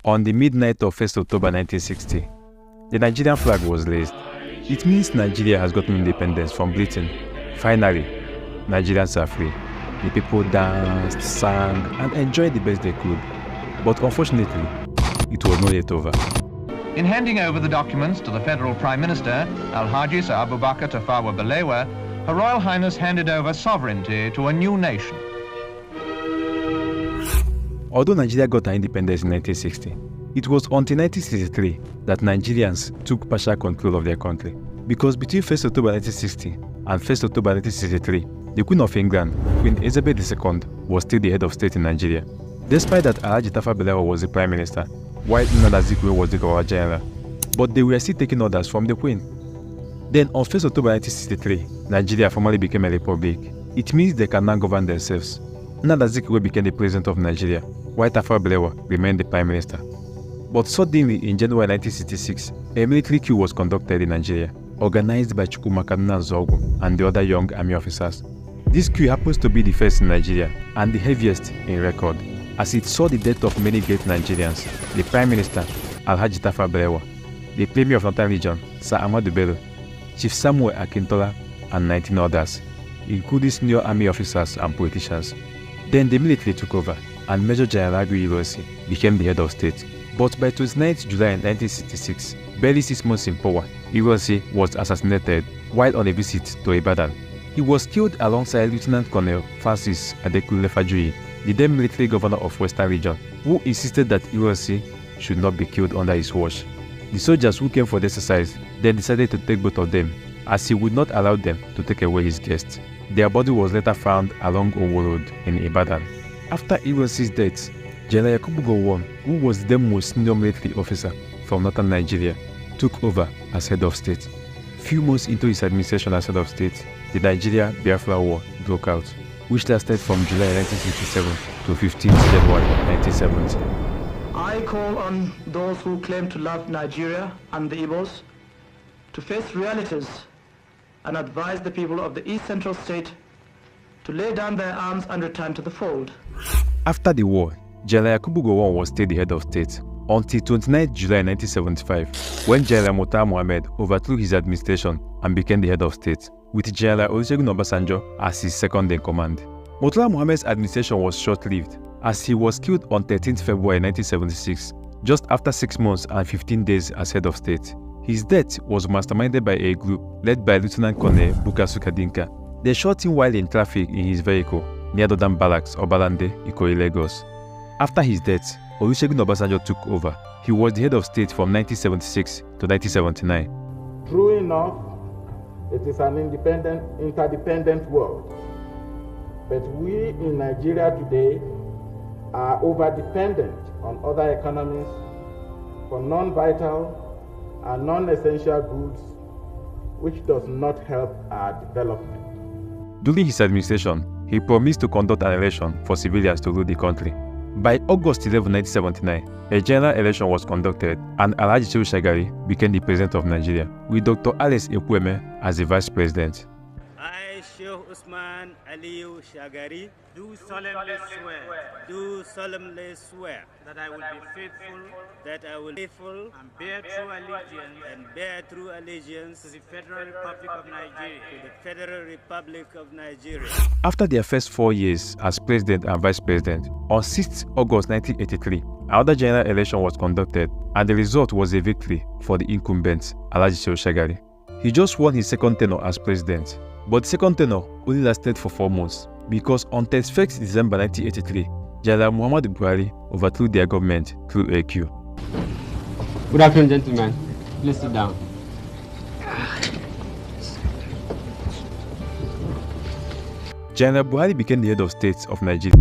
On the midnight of 1st October 1960, the Nigerian flag was raised. It means Nigeria has gotten independence from Britain. Finally, Nigerians are free. The people danced, sang, and enjoyed the best they could. But unfortunately, it was not yet over. In handing over the documents to the Federal Prime Minister, Alhaji Sir Abubakar Tafawa Balewa, Her Royal Highness handed over sovereignty to a new nation. Although Nigeria got her independence in 1960, it was until 1963 that Nigerians took partial control of their country. Because between 1st October 1960 and 1st October 1963, the Queen of England, Queen Elizabeth II, was still the head of state in Nigeria. Despite that, Alhaji Tafawa Balewa was the Prime Minister, while Nnamdi Azikiwe was the Governor General, but they were still taking orders from the Queen. Then on 1st October 1963, Nigeria formally became a republic. It means they can now govern themselves. Nnamdi Azikiwe became the President of Nigeria, while Tafawa Balewa remained the Prime Minister. But suddenly in January 1966, a military coup was conducted in Nigeria, organized by Chukwuma Nzogu and the other young army officers. This coup happens to be the first in Nigeria and the heaviest in record, as it saw the death of many great Nigerians: the Prime Minister, Alhaji Tafawa Balewa, the Premier of Northern Region, Sir Ahmadu Bello, Chief Samuel Akintola, and 19 others, including senior army officers and politicians. Then the military took over, and Major General Agui Ironsi became the head of state. But by 29th July 1966, barely 6 months in power, Ironsi was assassinated while on a visit to Ibadan. He was killed alongside Lieutenant Colonel Francis Adekunle Fajuyi, the then military governor of Western Region, who insisted that Ironsi should not be killed under his watch. The soldiers who came for the exercise then decided to take both of them, as he would not allow them to take away his guests. Their body was later found along Owo Road in Ibadan. After Ironsi's death, General Yakubu Gowon, who was the then most senior military officer from northern Nigeria, took over as head of state. Few months into his administration as head of state, the Nigeria-Biafra War broke out, which lasted from July 1967 to 15 January 1970. I call on those who claim to love Nigeria and the Igbos to face realities and advise the people of the East Central State to lay down their arms and return to the fold. After the war, General Yakubu Gowon was still the head of state until 29 July 1975, when General Murtala Mohammed overthrew his administration and became the head of state, with General Olusegun Obasanjo as his second in command. Murtala Mohammed's administration was short-lived, as he was killed on 13 February 1976, just after 6 months and 15 days as head of state. His death was masterminded by a group led by Lieutenant Colonel Bukasu Kadinka. They shot him while in traffic in his vehicle near Dodan Barracks, Obalande, Ikoyi, Lagos. After his death, Olusegun Obasanjo took over. He was the head of state from 1976 to 1979. True enough, it is an interdependent world. But we in Nigeria today are over-dependent on other economies for non-vital and non-essential goods, which does not help our development. During his administration, he promised to conduct an election for civilians to rule the country. By August 11, 1979, a general election was conducted and Alhaji Shehu Shagari became the president of Nigeria, with Dr. Alex Ekwueme as the vice president. I, Sheikh Usman Aliyu Shagari, do solemnly swear that I will be faithful and bear true allegiance to the Federal Republic of Nigeria. After their first 4 years as president and vice president, on 6th August 1983, another general election was conducted, and the result was a victory for the incumbent Alhaji Shehu Shagari. He just won his second tenure as president, but the second tenure only lasted for 4 months, because on 31st December 1983, General Muhammadu Buhari overthrew their government through a coup. Good afternoon, gentlemen. Please sit down. General Buhari became the head of state of Nigeria.